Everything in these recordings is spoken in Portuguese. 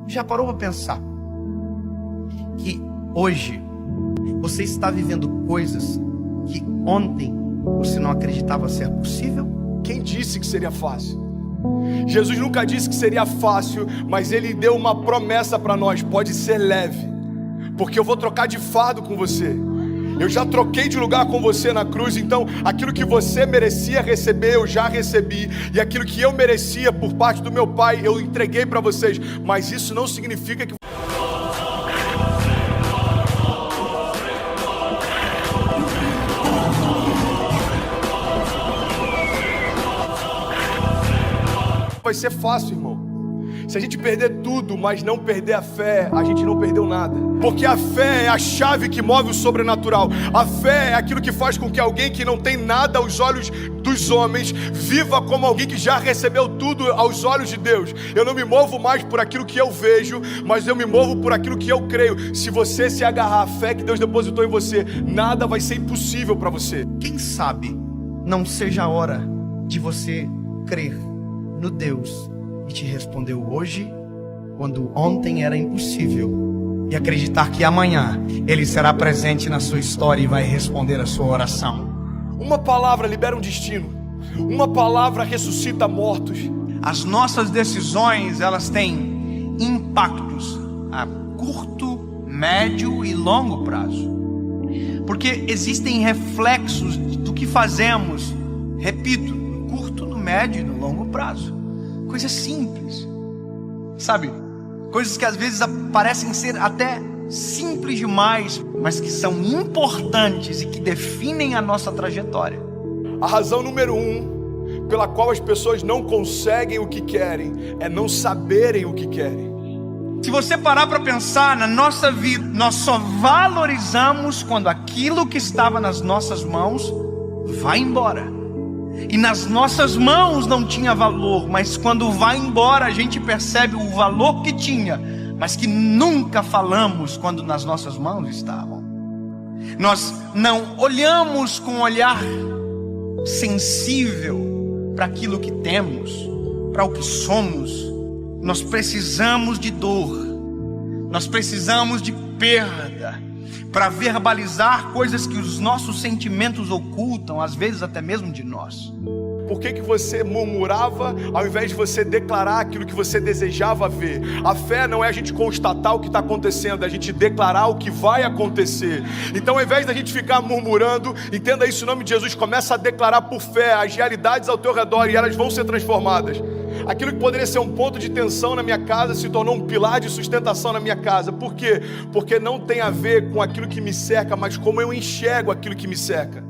Já parou para pensar que hoje você está vivendo coisas que ontem você não acreditava ser possível? Quem disse que seria fácil? Jesus nunca disse que seria fácil, mas Ele deu uma promessa para nós: pode ser leve, porque eu vou trocar de fardo com você. Eu já troquei de lugar com você na cruz, então aquilo que você merecia receber, eu já recebi. E aquilo que eu merecia por parte do meu Pai, eu entreguei para vocês. Mas isso não significa que vai ser fácil, irmão. Se a gente perder tudo, mas não perder a fé, a gente não perdeu nada. Porque a fé é a chave que move o sobrenatural. A fé é aquilo que faz com que alguém que não tem nada aos olhos dos homens viva como alguém que já recebeu tudo aos olhos de Deus. Eu não me movo mais por aquilo que eu vejo, mas eu me movo por aquilo que eu creio. Se você se agarrar à fé que Deus depositou em você, nada vai ser impossível para você. Quem sabe não seja a hora de você crer no Deus que te respondeu hoje, quando ontem era impossível, e acreditar que amanhã Ele será presente na sua história e vai responder a sua oração. Uma palavra libera um destino. Uma palavra ressuscita mortos. As nossas decisões, elas têm impactos a curto, médio e longo prazo. Porque existem reflexos do que fazemos, repito, no curto, no médio e no longo prazo. Coisas simples, sabe? Coisas que às vezes parecem ser até simples demais, mas que são importantes e que definem a nossa trajetória. A razão número 1 pela qual as pessoas não conseguem o que querem é não saberem o que querem. Se você parar para pensar na nossa vida, nós só valorizamos quando aquilo que estava nas nossas mãos vai embora. E nas nossas mãos não tinha valor, mas quando vai embora a gente percebe o valor que tinha, mas que nunca falamos quando nas nossas mãos estavam. Nós não olhamos com um olhar sensível para aquilo que temos, para o que somos. Nós precisamos de dor, nós precisamos de perda para verbalizar coisas que os nossos sentimentos ocultam, às vezes até mesmo de nós. Por que você murmurava ao invés de você declarar aquilo que você desejava ver? A fé não é a gente constatar o que está acontecendo, é a gente declarar o que vai acontecer. Então, ao invés da gente ficar murmurando, entenda isso em nome de Jesus, começa a declarar por fé as realidades ao teu redor e elas vão ser transformadas. Aquilo que poderia ser um ponto de tensão na minha casa se tornou um pilar de sustentação na minha casa. Por quê? Porque não tem a ver com aquilo que me cerca, mas como eu enxergo aquilo que me cerca.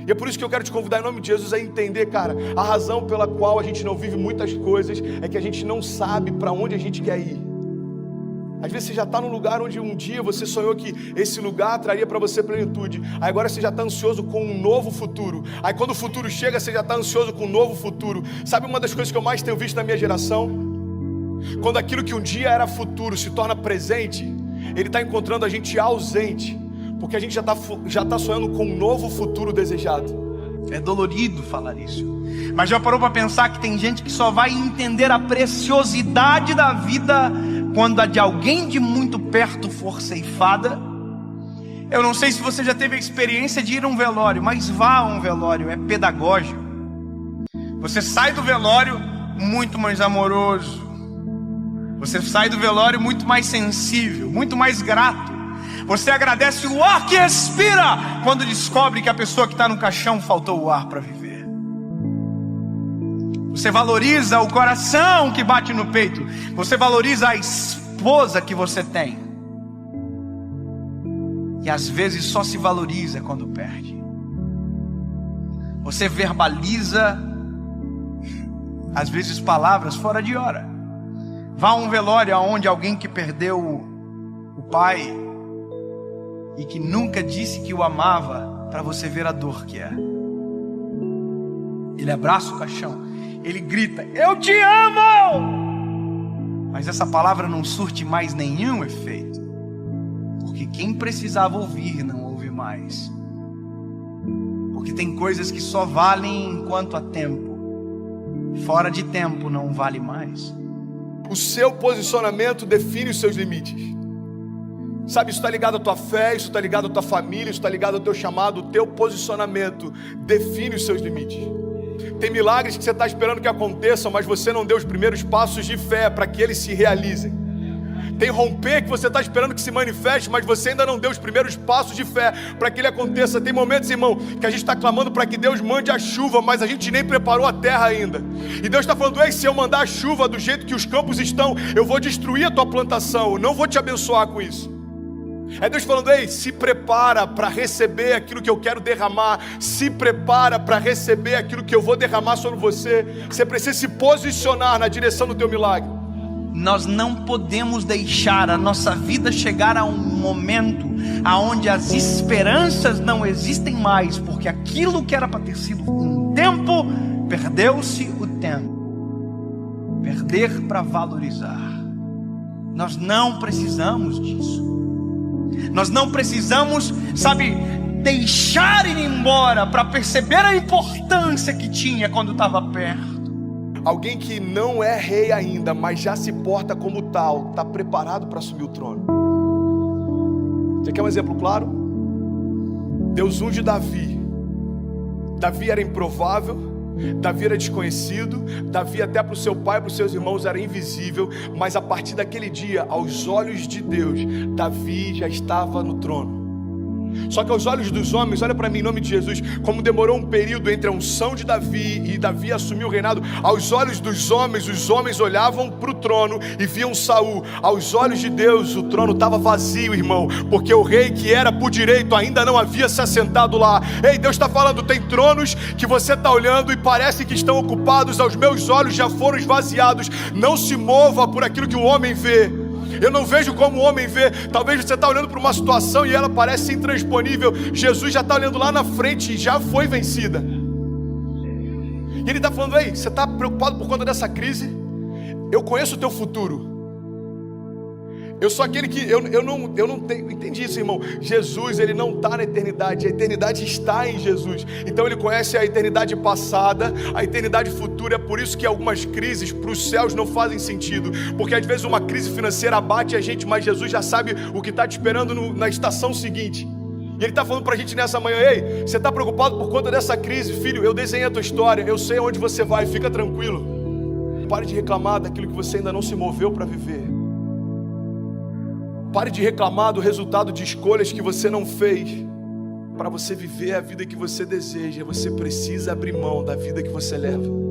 E é por isso que eu quero te convidar em nome de Jesus a entender, cara, a razão pela qual a gente não vive muitas coisas é que a gente não sabe para onde a gente quer ir. Às vezes você já está num lugar onde um dia você sonhou que esse lugar traria para você plenitude. Aí agora você já está ansioso com um novo futuro. Aí quando o futuro chega, você já está ansioso com um novo futuro. Sabe uma das coisas que eu mais tenho visto na minha geração? Quando aquilo que um dia era futuro se torna presente, ele está encontrando a gente ausente. Porque a gente já está sonhando com um novo futuro desejado. É dolorido falar isso, mas já parou para pensar que tem gente que só vai entender a preciosidade da vida quando a de alguém de muito perto for ceifada? Eu não sei se você já teve a experiência de ir a um velório, mas vá a um velório, é pedagógico. Você sai do velório muito mais amoroso, você sai do velório muito mais sensível, muito mais grato. Você agradece o ar que expira quando descobre que a pessoa que está no caixão faltou o ar para viver. Você valoriza o coração que bate no peito. Você valoriza a esposa que você tem. E às vezes só se valoriza quando perde. Você verbaliza, às vezes, palavras fora de hora. Vá a um velório onde alguém que perdeu o pai e que nunca disse que o amava, para você ver a dor que é. Ele abraça o caixão, ele grita: eu te amo! Mas essa palavra não surte mais nenhum efeito, porque quem precisava ouvir não ouve mais. Porque tem coisas que só valem enquanto há tempo, fora de tempo não vale mais. O seu posicionamento define os seus limites. Sabe, isso está ligado à tua fé, isso está ligado à tua família, isso está ligado ao teu chamado. O teu posicionamento define os seus limites. Tem milagres que você está esperando que aconteçam, mas você não deu os primeiros passos de fé para que eles se realizem. Tem romper que você está esperando que se manifeste, mas você ainda não deu os primeiros passos de fé para que ele aconteça. Tem momentos, irmão, que a gente está clamando para que Deus mande a chuva, mas a gente nem preparou a terra ainda. E Deus está falando: ei, se eu mandar a chuva do jeito que os campos estão, eu vou destruir a tua plantação, eu não vou te abençoar com isso. É Deus falando: ei, se prepara para receber aquilo que eu quero derramar, se prepara para receber aquilo que eu vou derramar sobre você. Você precisa se posicionar na direção do teu milagre. Nós não podemos deixar a nossa vida chegar a um momento aonde as esperanças não existem mais, porque aquilo que era para ter sido um tempo, perdeu-se o tempo. Perder para valorizar. Nós não precisamos disso. Nós não precisamos, sabe, deixar ir embora para perceber a importância que tinha quando estava perto. Alguém que não é rei ainda, mas já se porta como tal, está preparado para assumir o trono. Você quer um exemplo claro? Deus unge Davi. Davi era improvável, Davi era desconhecido, Davi até para o seu pai e para os seus irmãos era invisível, mas a partir daquele dia, aos olhos de Deus, Davi já estava no trono. Só que aos olhos dos homens, olha para mim em nome de Jesus, como demorou um período entre a unção de Davi e Davi assumir o reinado. Aos olhos dos homens, os homens olhavam para o trono e viam Saul. Aos olhos de Deus, o trono estava vazio, irmão, porque o rei que era por direito ainda não havia se assentado lá. Ei, Deus está falando: tem tronos que você está olhando e parece que estão ocupados, aos meus olhos já foram esvaziados. Não se mova por aquilo que o homem vê. Eu não vejo como o homem vê. Talvez você está olhando para uma situação e ela parece intransponível. Jesus já está olhando lá na frente e já foi vencida. E ele está falando: ei, você está preocupado por conta dessa crise? Eu conheço o teu futuro. Eu sou aquele que, eu não tenho, entendi isso, irmão. Jesus, ele não está na eternidade, a eternidade está em Jesus. Então ele conhece a eternidade passada, a eternidade futura. É por isso que algumas crises para os céus não fazem sentido, porque às vezes uma crise financeira abate a gente, mas Jesus já sabe o que está te esperando na estação seguinte. E ele está falando para a gente nessa manhã: ei, você está preocupado por conta dessa crise? Filho, eu desenhei a tua história, eu sei onde você vai, fica tranquilo. Pare de reclamar daquilo que você ainda não se moveu para viver. Pare de reclamar do resultado de escolhas que você não fez. Para você viver a vida que você deseja, você precisa abrir mão da vida que você leva.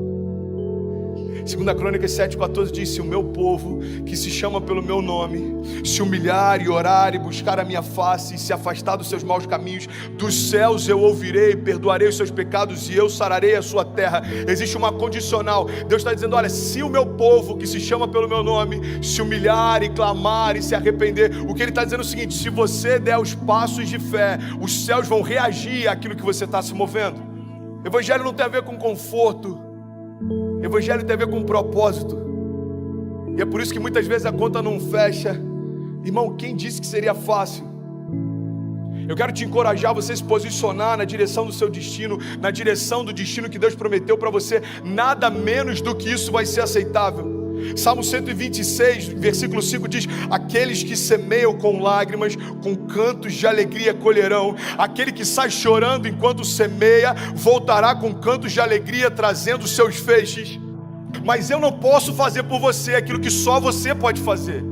2 Crônicas 7,14 diz: se o meu povo, que se chama pelo meu nome, se humilhar e orar e buscar a minha face e se afastar dos seus maus caminhos, dos céus eu ouvirei, perdoarei os seus pecados e eu sararei a sua terra. Existe uma condicional. Deus está dizendo: olha, se o meu povo, que se chama pelo meu nome, se humilhar e clamar e se arrepender, o que ele está dizendo é o seguinte: se você der os passos de fé, os céus vão reagir àquilo que você está se movendo. Evangelho não tem a ver com conforto, Evangelho tem a ver com propósito. E é por isso que muitas vezes a conta não fecha. Irmão, quem disse que seria fácil? Eu quero te encorajar a você se posicionar na direção do seu destino, na direção do destino que Deus prometeu para você. Nada menos do que isso vai ser aceitável. Salmo 126, versículo 5 diz: aqueles que semeiam com lágrimas, com cantos de alegria colherão. Aquele que sai chorando enquanto semeia, voltará com cantos de alegria, trazendo seus feixes. Mas eu não posso fazer por você aquilo que só você pode fazer.